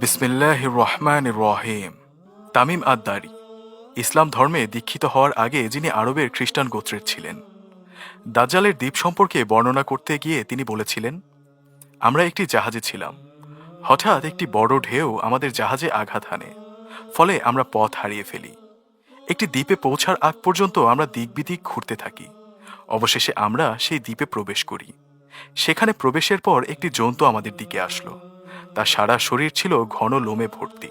বিসমিল্লাহির রহমানির রহিম। তামিম আদ-দারি ইসলাম ধর্মে দীক্ষিত হওয়ার আগে যিনি আরবের খ্রিস্টান গোত্রের ছিলেন। দাজ্জালের দ্বীপ সম্পর্কে বর্ণনা করতে গিয়ে তিনি বলেছিলেন, আমরা একটি জাহাজে ছিলাম। হঠাৎ একটি বড় ঢেউ আমাদের জাহাজে আঘাত হানে, ফলে আমরা পথ হারিয়ে ফেলি। একটি দ্বীপে পৌঁছার আগ পর্যন্ত আমরা দিকবিদিক ঘুরতে থাকি। অবশেষে আমরা সেই দ্বীপে প্রবেশ করি। সেখানে প্রবেশের পর একটি জন্তু আমাদের দিকে আসলো। তার সারা শরীর ছিল ঘন লোমে ভর্তি।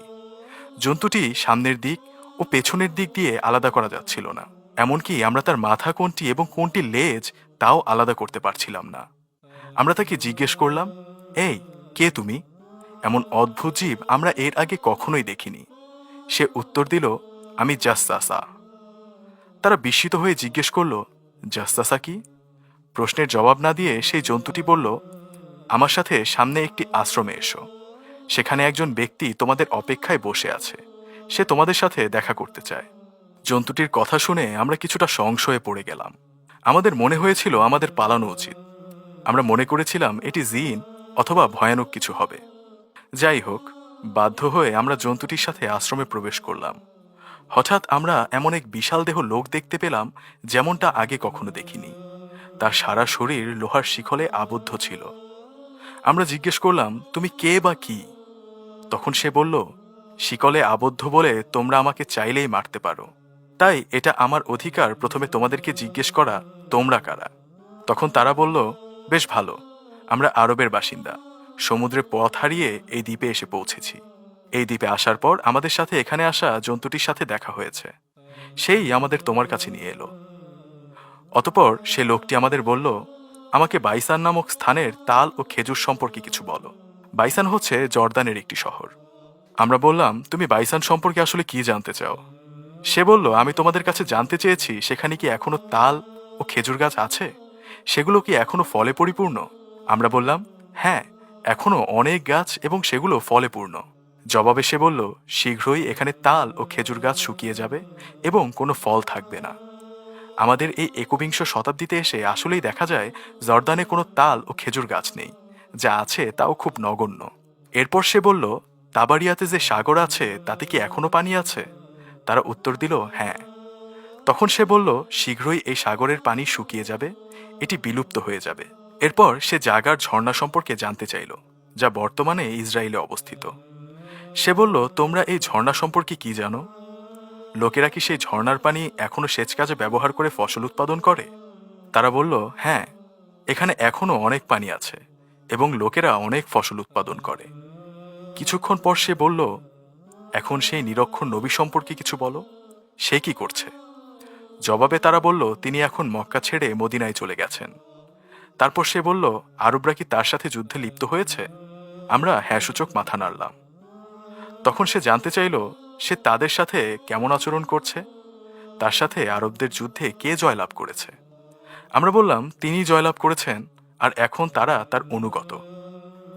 জন্তুটি সামনের দিক ও পেছনের দিক দিয়ে আলাদা করা যাচ্ছিল না। এমনকি আমরা তার মাথা কোনটি এবং কোনটি লেজ তাও আলাদা করতে পারছিলাম না। আমরা তাকে জিজ্ঞেস করলাম, এই, কে তুমি? এমন অদ্ভুত জীব আমরা এর আগে কখনোই দেখিনি। সে উত্তর দিল, আমি জাসসাসা। তারা বিস্মিত হয়ে জিজ্ঞেস করল, জাসসাসা কি? প্রশ্নের জবাব না দিয়ে সেই জন্তুটি বলল, আমার সাথে সামনে একটি আশ্রমে এসো। সেখানে একজন ব্যক্তি তোমাদের অপেক্ষায় বসে আছে। সে তোমাদের সাথে দেখা করতে চায়। জন্তুটির কথা শুনে আমরা কিছুটা সংশয়ে পড়ে গেলাম। আমাদের মনে হয়েছিল আমাদের পালানো উচিত। আমরা মনে করেছিলাম এটি জিন অথবা ভয়ানক কিছু হবে। যাই হোক, বাধ্য হয়ে আমরা জন্তুটির সাথে আশ্রমে প্রবেশ করলাম। হঠাৎ আমরা এমন এক বিশাল দেহ লোক দেখতে পেলাম, যেমনটা আগে কখনো দেখিনি। তার সারা শরীর লোহার শিকলে আবদ্ধ ছিল। আমরা জিজ্ঞেস করলাম, তুমি কে বা কি? তখন সে বলল, শিকলে আবদ্ধ বলে তোমরা আমাকে চাইলেই মারতে পারো। তাই এটা আমার অধিকার প্রথমে তোমাদেরকে জিজ্ঞেস করা, তোমরা কারা? তখন তারা বলল, বেশ ভালো, আমরা আরবের বাসিন্দা। সমুদ্রে পথ হারিয়ে এই দ্বীপে এসে পৌঁছেছি। এই দ্বীপে আসার পর আমাদের সাথে এখানে আসা জন্তুটির সাথে দেখা হয়েছে। সেই আমাদের তোমার কাছে নিয়ে এলো। অতপর সে লোকটি আমাদের বলল, আমাকে বাইসান নামক স্থানের তাল ও খেজুর সম্পর্কে কিছু বলো। বাইসান হচ্ছে জর্দানের একটি শহর। আমরা বললাম, তুমি বাইসান সম্পর্কে আসলে কি জানতে চাও? সে বলল, আমি তোমাদের কাছে জানতে চেয়েছি সেখানে কি এখনো তাল ও খেজুর গাছ আছে? সেগুলো কি এখনো ফলে পরিপূর্ণ? আমরা বললাম, হ্যাঁ, এখনো অনেক গাছ এবং সেগুলো ফলে পূর্ণ। জবাবে সে বলল, শীঘ্রই এখানে তাল ও খেজুর গাছ শুকিয়ে যাবে এবং কোনো ফল থাকবে না। আমাদের এই একবিংশ শতাব্দীতে এসে আসলেই দেখা যায় জর্দানে কোনো তাল ও খেজুর গাছ নেই, যা আছে তাও খুব নগণ্য। এরপর সে বলল, তাবারিয়াতে যে সাগর আছে তাতে কি এখনো পানি আছে? তারা উত্তর দিল, হ্যাঁ। তখন সে বলল, শীঘ্রই এই সাগরের পানি শুকিয়ে যাবে, এটি বিলুপ্ত হয়ে যাবে। এরপর সে জাগার ঝর্ণা সম্পর্কে জানতে চাইল, যা বর্তমানে ইসরায়েলে অবস্থিত। সে বলল, তোমরা এই ঝর্ণা সম্পর্কে কি জানো? লোকেরা কি সেই ঝর্ণার পানি এখনো সেচ কাজে ব্যবহার করে ফসল উৎপাদন করে? তারা বলল, হ্যাঁ, এখানে এখনো অনেক পানি আছে এবং লোকেরা অনেক ফসল উৎপাদন করে। কিছুক্ষণ পর সে বলল, এখন সেই নিরক্ষর নবী সম্পর্কে কিছু বলো, সে কি করছে? জবাবে তারা বলল, তিনি এখন মক্কা ছেড়ে মদিনায় চলে গেছেন। তারপর সে বলল, আরবরা কি তার সাথে যুদ্ধে লিপ্ত হয়েছে? আমরা হ্যাঁ সূচক মাথা নাড়লাম। তখন সে জানতে চাইল, সে তাদের সাথে কেমন আচরণ করছে, তার সাথে আরবদের যুদ্ধে কে জয়লাভ করেছে। আমরা বললাম, তিনি জয়লাভ করেছেন আর এখন তারা তার অনুগত।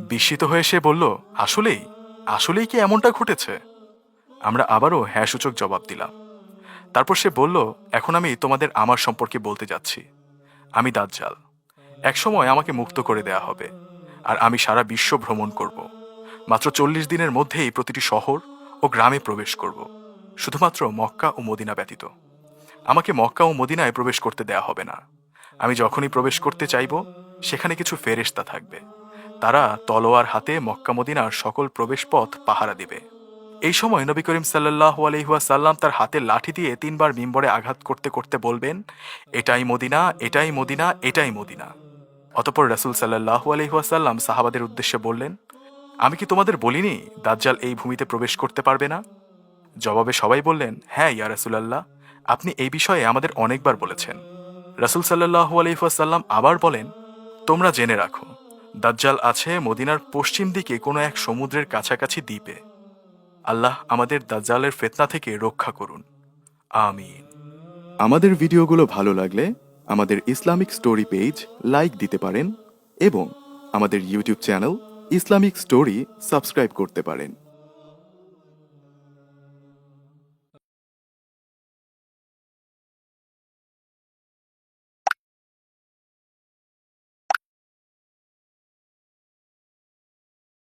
বিস্মিত হয়ে সে বলল, আসলেই আসলেই কি এমনটা ঘটেছে? আমরা আবারও হ্যাঁ সূচক জবাব দিলাম। তারপর সে বলল, এখন আমি তোমাদের আমার সম্পর্কে বলতে যাচ্ছি। আমি দাজ্জাল। একসময় আমাকে মুক্ত করে দেয়া হবে আর আমি সারা বিশ্ব ভ্রমণ করব। মাত্র 40 দিনের মধ্যেই প্রতিটি শহর ও গ্রামে প্রবেশ করব, শুধুমাত্র মক্কা ও মদিনা ব্যতীত। আমাকে মক্কা ও মদিনায় প্রবেশ করতে দেয়া হবে না। আমি যখনই প্রবেশ করতে চাইব, সেখানে কিছু ফেরেশতা থাকবে। তারা তলোয়ার হাতে মক্কা মদিনার সকল প্রবেশ পথ পাহারা দিবে। এই সময় নবী করিম সাল্লাল্লাহু আলাইহি ওয়াসাল্লাম তার হাতের লাঠি দিয়ে 3 বার মিম্বরে আঘাত করতে করতে বলবেন, এটাই মদিনা, এটাই মদিনা, এটাই মদিনা। অতঃপর রাসূল সাল্লাল্লাহু আলাইহি ওয়াসাল্লাম সাহাবাদের উদ্দেশ্যে বললেন, আমি কি তোমাদের বলিনি দাজ্জাল এই ভূমিতে প্রবেশ করতে পারবে না? জবাবে সবাই বললেন, হ্যাঁ ইয়া রাসূলুল্লাহ, আপনি এই বিষয়ে আমাদের অনেকবার বলেছেন। রাসূল সাল্লাল্লাহু আলাইহি ওয়াসাল্লাম আবার বলেন, তোমরা জেনে রাখো, দাজ্জাল আছে মদিনার পশ্চিম দিকে কোনো এক সমুদ্রের কাছাকাছি দ্বীপে। আল্লাহ আমাদের দাজ্জালের ফিতনা থেকে রক্ষা করুন, আমিন। আমাদের ভিডিওগুলো ভালো লাগলে আমাদের ইসলামিক স্টোরি পেজ লাইক দিতে পারেন এবং আমাদের YouTube channel Islamic story subscribe করতে পারেন।